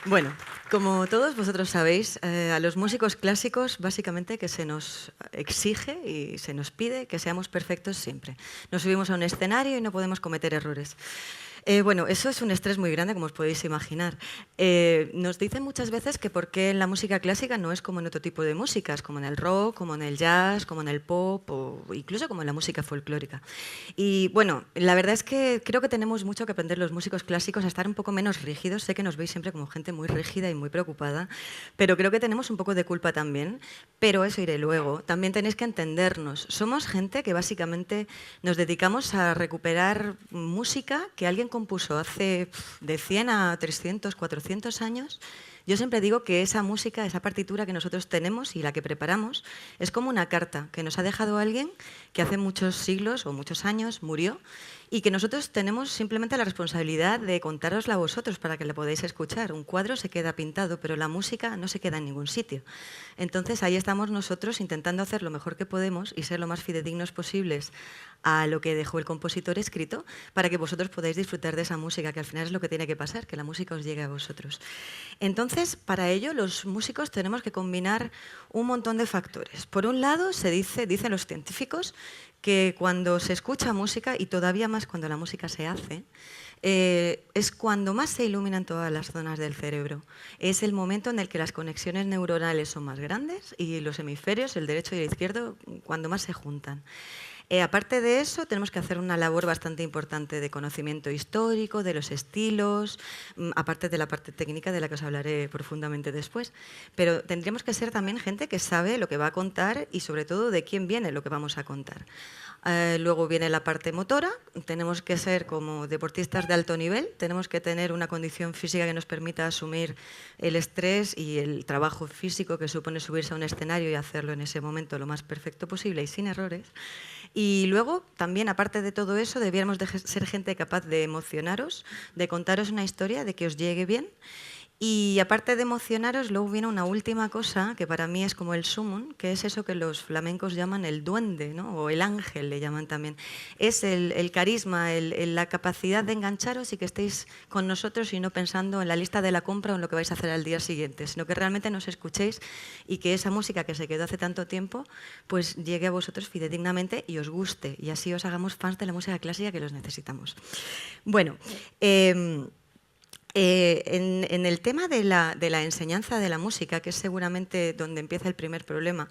Bueno, como todos vosotros sabéis, a los músicos clásicos básicamente que se nos exige y se nos pide que seamos perfectos siempre. Nos subimos a un escenario y no podemos cometer errores. Bueno, eso es un estrés muy grande, como os podéis imaginar. Nos dicen muchas veces que por qué en la música clásica no es como en otro tipo de músicas, como en el rock, como en el jazz, como en el pop o incluso como en la música folclórica. Y bueno, la verdad es que creo que tenemos mucho que aprender los músicos clásicos a estar un poco menos rígidos. Sé que nos veis siempre como gente muy rígida y muy preocupada, pero creo que tenemos un poco de culpa también. Pero eso iré luego. También tenéis que entendernos. Somos gente que básicamente nos dedicamos a recuperar música que alguien compuso hace de 100 a 300, 400 años. Yo siempre digo que esa música, esa partitura que nosotros tenemos y la que preparamos, es como una carta que nos ha dejado alguien que hace muchos siglos o muchos años murió y que nosotros tenemos simplemente la responsabilidad de contárosla a vosotros para que la podáis escuchar. Un cuadro se queda pintado, pero la música no se queda en ningún sitio. Entonces ahí estamos nosotros intentando hacer lo mejor que podemos y ser lo más fidedignos posibles a lo que dejó el compositor escrito para que vosotros podáis disfrutar de esa música, que al final es lo que tiene que pasar, que la música os llegue a vosotros. Entonces, para ello, los músicos tenemos que combinar un montón de factores. Por un lado, dicen los científicos que cuando se escucha música, y todavía más cuando la música se hace, es cuando más se iluminan todas las zonas del cerebro. Es el momento en el que las conexiones neuronales son más grandes y los hemisferios, el derecho y el izquierdo, cuando más se juntan. Aparte de eso, tenemos que hacer una labor bastante importante de conocimiento histórico, de los estilos, aparte de la parte técnica de la que os hablaré profundamente después. Pero tendríamos que ser también gente que sabe lo que va a contar y sobre todo de quién viene lo que vamos a contar. Luego viene la parte motora, tenemos que ser como deportistas de alto nivel, tenemos que tener una condición física que nos permita asumir el estrés y el trabajo físico que supone subirse a un escenario y hacerlo en ese momento lo más perfecto posible y sin errores. Y luego, también, aparte de todo eso, debiéramos de ser gente capaz de emocionaros, de contaros una historia, de que os llegue bien. Y aparte de emocionaros, luego viene una última cosa que para mí es como el sumum, que es eso que los flamencos llaman el duende, ¿no? O el ángel le llaman también. Es el carisma, la capacidad de engancharos y que estéis con nosotros y no pensando en la lista de la compra o en lo que vais a hacer al día siguiente, sino que realmente nos escuchéis y que esa música que se quedó hace tanto tiempo pues llegue a vosotros fidedignamente y os guste y así os hagamos fans de la música clásica que los necesitamos. Bueno, en el tema de la enseñanza de la música, que es seguramente donde empieza el primer problema,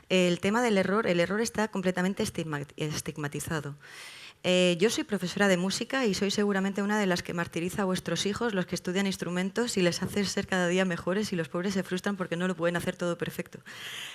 el tema del error, el error está completamente estigmatizado. Yo soy profesora de música y soy seguramente una de las que martiriza a vuestros hijos, los que estudian instrumentos y les hace ser cada día mejores y los pobres se frustran porque no lo pueden hacer todo perfecto.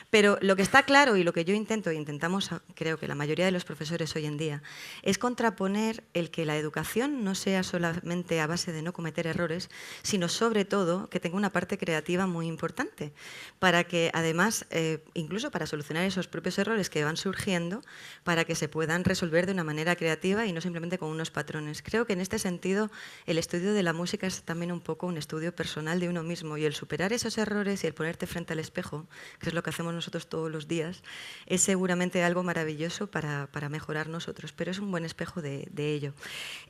Pero lo que está claro y lo que yo intento e intentamos, creo que la mayoría de los profesores hoy en día, es contraponer el que la educación no sea solamente a base de no cometer errores, sino sobre todo que tenga una parte creativa muy importante, para que además, incluso para solucionar esos propios errores que van surgiendo, para que se puedan resolver de una manera creativa y no simplemente con unos patrones. Creo que en este sentido el estudio de la música es también un poco un estudio personal de uno mismo y el superar esos errores y el ponerte frente al espejo, que es lo que hacemos nosotros todos los días, es seguramente algo maravilloso para mejorar nosotros, pero es un buen espejo de ello.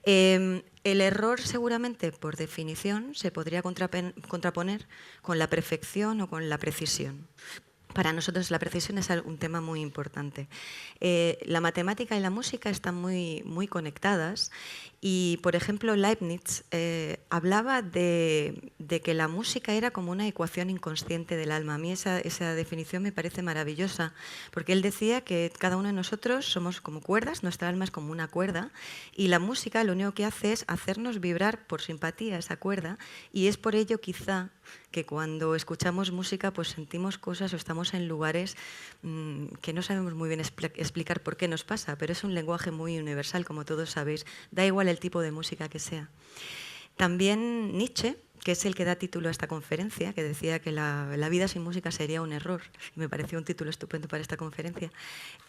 El error seguramente, por definición, se podría contraponer con la perfección o con la precisión. Para nosotros la precisión es un tema muy importante. La matemática y la música están muy conectadas y, por ejemplo, Leibniz hablaba de que la música era como una ecuación inconsciente del alma. A mí esa definición me parece maravillosa porque él decía que cada uno de nosotros somos como cuerdas, nuestra alma es como una cuerda y la música lo único que hace es hacernos vibrar por simpatía esa cuerda y es por ello quizá que cuando escuchamos música pues sentimos cosas o estamos en lugares que no sabemos muy bien explicar por qué nos pasa, pero es un lenguaje muy universal, como todos sabéis, da igual el tipo de música que sea. También Nietzsche, que es el que da título a esta conferencia, que decía que la vida sin música sería un error, y me pareció un título estupendo para esta conferencia.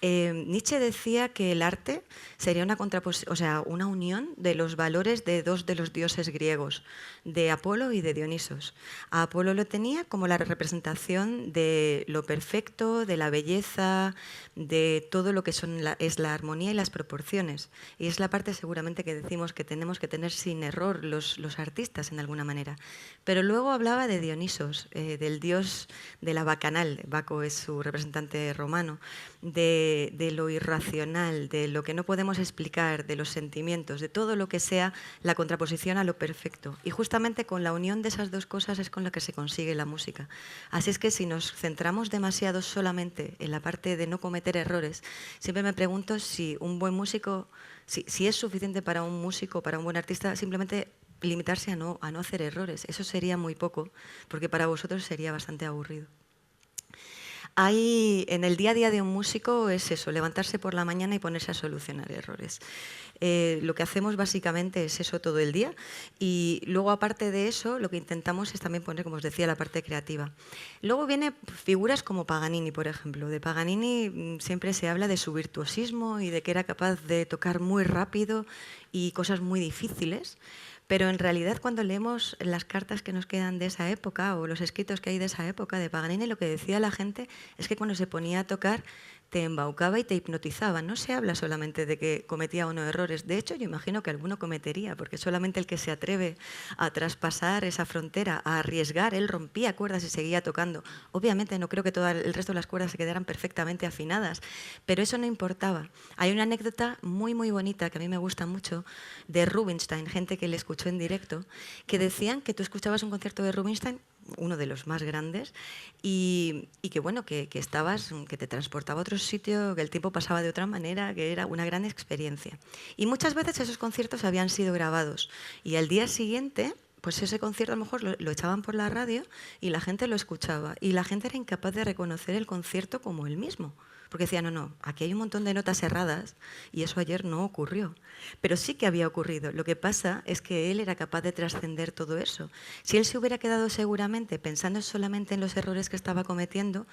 Nietzsche decía que el arte sería una unión de los valores de dos de los dioses griegos, de Apolo y de Dionisos. A Apolo lo tenía como la representación de lo perfecto, de la belleza, de todo lo que es la armonía y las proporciones. Y es la parte seguramente que decimos que tenemos que tener sin error los artistas en alguna manera. Pero luego hablaba de Dionisos, del dios de la bacanal, Baco es su representante romano, de lo irracional, de lo que no podemos explicar, de los sentimientos, de todo lo que sea la contraposición a lo perfecto. Y justamente con la unión de esas dos cosas es con la que se consigue la música. Así es que si nos centramos demasiado solamente en la parte de no cometer errores, siempre me pregunto si un buen músico, si es suficiente para un músico, para un buen artista, simplemente limitarse a no hacer errores. Eso sería muy poco, porque para vosotros sería bastante aburrido. En el día a día de un músico es eso, levantarse por la mañana y ponerse a solucionar errores. Lo que hacemos básicamente es eso todo el día y luego aparte de eso lo que intentamos es también poner, como os decía, la parte creativa. Luego vienen figuras como Paganini, por ejemplo. De Paganini siempre se habla de su virtuosismo y de que era capaz de tocar muy rápido y cosas muy difíciles. Pero en realidad cuando leemos las cartas que nos quedan de esa época o los escritos que hay de esa época de Paganini, lo que decía la gente es que cuando se ponía a tocar te embaucaba y te hipnotizaba. No se habla solamente de que cometía o no errores. De hecho, yo imagino que alguno cometería, porque solamente el que se atreve a traspasar esa frontera, a arriesgar, él rompía cuerdas y seguía tocando. Obviamente no creo que todo el resto de las cuerdas se quedaran perfectamente afinadas, pero eso no importaba. Hay una anécdota muy, muy bonita que a mí me gusta mucho de Rubinstein, gente que le escuchó en directo, que decían que tú escuchabas un concierto de Rubinstein, uno de los más grandes, y que bueno, que te transportaba a otro sitio, que el tiempo pasaba de otra manera, que era una gran experiencia. Y muchas veces esos conciertos habían sido grabados y al día siguiente pues ese concierto a lo mejor lo echaban por la radio y la gente lo escuchaba y la gente era incapaz de reconocer el concierto como el mismo. Porque decía, no, aquí hay un montón de notas erradas y eso ayer no ocurrió. Pero sí que había ocurrido. Lo que pasa es que él era capaz de trascender todo eso. Si él se hubiera quedado seguramente pensando solamente en los errores que estaba cometiendo,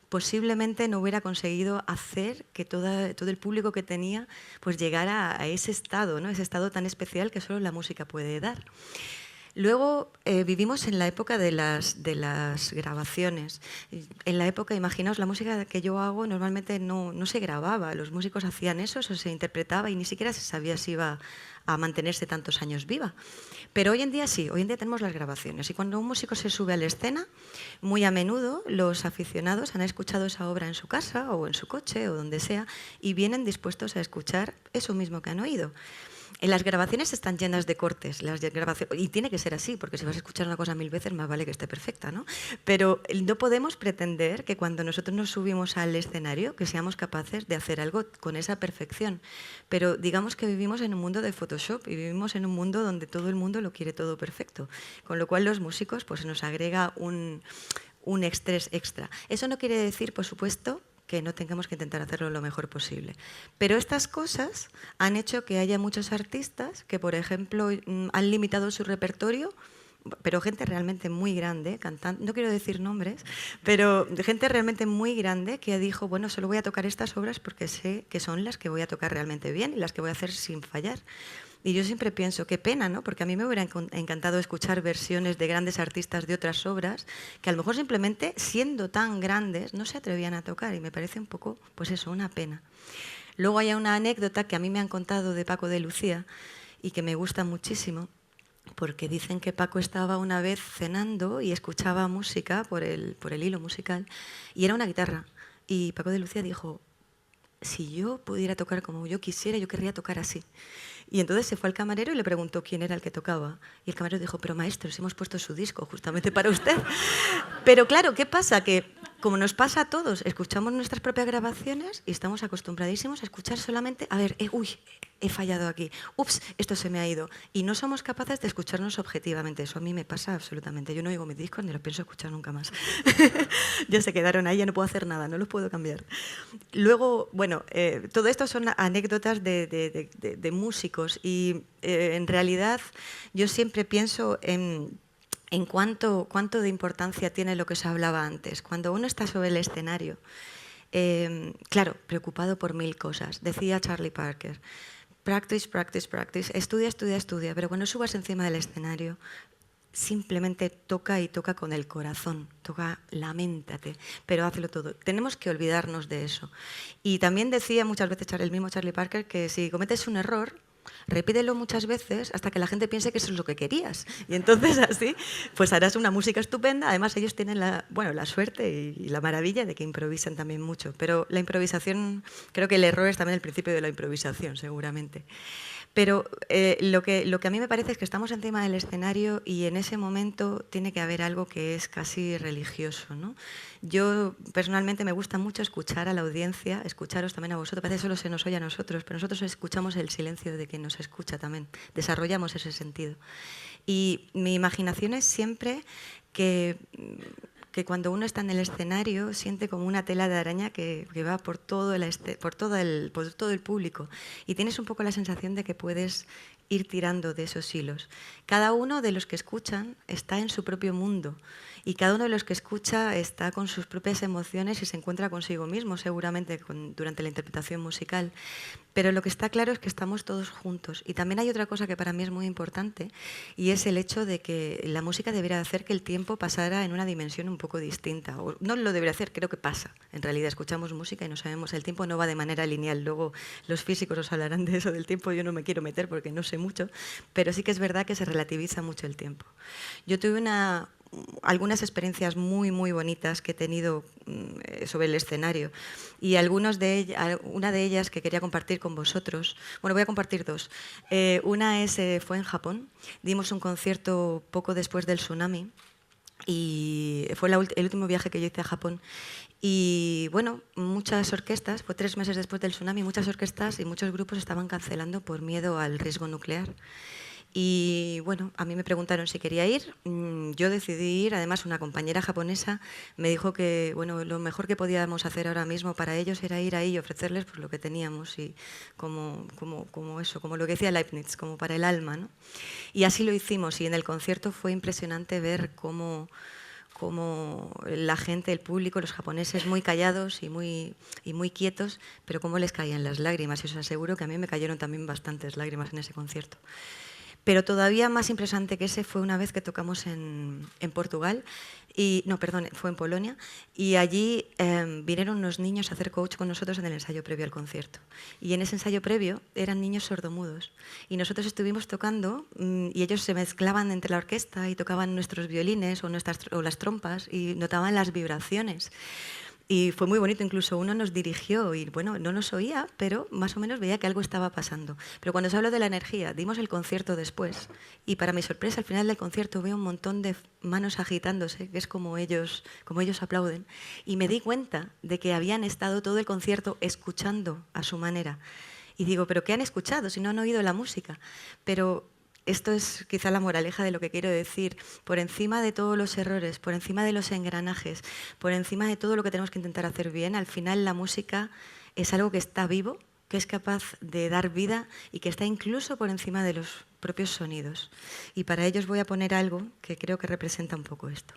posiblemente no hubiera conseguido hacer que todo el público que tenía pues llegara a ese estado, ¿no? Ese estado tan especial que solo la música puede dar. Luego vivimos en la época de las grabaciones. En la época, imaginaos, la música que yo hago normalmente no se grababa, los músicos hacían eso se interpretaba y ni siquiera se sabía si iba a mantenerse tantos años viva. Pero hoy en día sí, hoy en día tenemos las grabaciones y cuando un músico se sube a la escena, muy a menudo los aficionados han escuchado esa obra en su casa o en su coche o donde sea y vienen dispuestos a escuchar eso mismo que han oído. Las grabaciones están llenas de cortes, y tiene que ser así, porque si vas a escuchar una cosa 1000 veces, más vale que esté perfecta, ¿no? Pero no podemos pretender que cuando nosotros nos subimos al escenario, que seamos capaces de hacer algo con esa perfección. Pero digamos que vivimos en un mundo de Photoshop y vivimos en un mundo donde todo el mundo lo quiere todo perfecto, con lo cual los músicos pues nos agrega un estrés extra. Eso no quiere decir, por supuesto, que no tengamos que intentar hacerlo lo mejor posible. Pero estas cosas han hecho que haya muchos artistas que, por ejemplo, han limitado su repertorio, pero gente realmente muy grande, cantando, no quiero decir nombres, pero gente realmente muy grande que dijo, bueno, solo voy a tocar estas obras porque sé que son las que voy a tocar realmente bien y las que voy a hacer sin fallar. Y yo siempre pienso, qué pena, ¿no? Porque a mí me hubiera encantado escuchar versiones de grandes artistas de otras obras que a lo mejor simplemente, siendo tan grandes, no se atrevían a tocar. Y me parece un poco, pues eso, una pena. Luego hay una anécdota que a mí me han contado de Paco de Lucía y que me gusta muchísimo, porque dicen que Paco estaba una vez cenando y escuchaba música por el hilo musical y era una guitarra. Y Paco de Lucía dijo, si yo pudiera tocar como yo quisiera, yo querría tocar así. Y entonces se fue al camarero y le preguntó quién era el que tocaba. Y el camarero dijo, pero maestro, si hemos puesto su disco justamente para usted. Pero claro, ¿qué pasa? Que como nos pasa a todos, escuchamos nuestras propias grabaciones y estamos acostumbradísimos a escuchar solamente, a ver, uy, he fallado aquí, ups, esto se me ha ido. Y no somos capaces de escucharnos objetivamente. Eso a mí me pasa absolutamente. Yo no oigo mis discos ni los pienso escuchar nunca más. Ya se quedaron ahí, ya no puedo hacer nada, no los puedo cambiar. Luego, bueno, todo esto son anécdotas de músicos y en realidad yo siempre pienso en cuánto de importancia tiene lo que se hablaba antes. Cuando uno está sobre el escenario, claro, preocupado por 1000 cosas, decía Charlie Parker, practice, practice, practice, estudia, estudia, estudia, pero cuando subas encima del escenario, simplemente toca y toca con el corazón, lamentate, pero hazlo todo. Tenemos que olvidarnos de eso. Y también decía muchas veces el mismo Charlie Parker que si cometes un error, repítelo muchas veces hasta que la gente piense que eso es lo que querías. Y entonces así, pues harás una música estupenda. Además, ellos tienen la suerte y la maravilla de que improvisan también mucho. Pero la improvisación, creo que el error es también el principio de la improvisación, seguramente. Pero lo que a mí me parece es que estamos encima del escenario y en ese momento tiene que haber algo que es casi religioso, ¿no? Yo personalmente me gusta mucho escuchar a la audiencia, escucharos también a vosotros. Parece que solo se nos oye a nosotros, pero nosotros escuchamos el silencio de quien nos escucha también. Desarrollamos ese sentido. Y mi imaginación es siempre que cuando uno está en el escenario siente como una tela de araña que va por todo el público y tienes un poco la sensación de que puedes ir tirando de esos hilos. Cada uno de los que escuchan está en su propio mundo y cada uno de los que escucha está con sus propias emociones y se encuentra consigo mismo seguramente durante la interpretación musical. Pero lo que está claro es que estamos todos juntos. Y también hay otra cosa que para mí es muy importante y es el hecho de que la música debería hacer que el tiempo pasara en una dimensión un poco distinta. O no lo debería hacer, creo que pasa. En realidad escuchamos música y no sabemos, el tiempo no va de manera lineal. Luego los físicos os hablarán de eso del tiempo, yo no me quiero meter porque no sé mucho, pero sí que es verdad que se relativiza mucho el tiempo. Yo tuve algunas experiencias muy, muy bonitas que he tenido sobre el escenario y una de ellas que quería compartir con vosotros, bueno, voy a compartir dos. Una fue en Japón, dimos un concierto poco después del tsunami y fue el último viaje que yo hice a Japón. Y bueno, muchas orquestas, fue 3 meses después del tsunami, muchas orquestas y muchos grupos estaban cancelando por miedo al riesgo nuclear. Y bueno, a mí me preguntaron si quería ir, yo decidí ir, además una compañera japonesa me dijo que bueno, lo mejor que podíamos hacer ahora mismo para ellos era ir ahí y ofrecerles pues, lo que teníamos, y como lo que decía Leibniz, como para el alma, ¿no? Y así lo hicimos y en el concierto fue impresionante ver cómo la gente, el público, los japoneses muy callados y muy quietos, pero cómo les caían las lágrimas. Y os aseguro que a mí me cayeron también bastantes lágrimas en ese concierto. Pero todavía más impresionante que ese fue una vez que tocamos en Portugal, fue en Polonia, y allí vinieron unos niños a hacer coach con nosotros en el ensayo previo al concierto. Y en ese ensayo previo eran niños sordomudos. Y nosotros estuvimos tocando y ellos se mezclaban entre la orquesta y tocaban nuestros violines o las trompas y notaban las vibraciones. Y fue muy bonito, incluso uno nos dirigió y bueno, no nos oía, pero más o menos veía que algo estaba pasando. Pero cuando os hablo de la energía, dimos el concierto después y para mi sorpresa al final del concierto veo un montón de manos agitándose, que es como ellos aplauden, y me di cuenta de que habían estado todo el concierto escuchando a su manera. Y digo, ¿pero qué han escuchado si no han oído la música? Pero esto es quizá la moraleja de lo que quiero decir. Por encima de todos los errores, por encima de los engranajes, por encima de todo lo que tenemos que intentar hacer bien, al final la música es algo que está vivo, que es capaz de dar vida y que está incluso por encima de los propios sonidos. Y para ello os voy a poner algo que creo que representa un poco esto.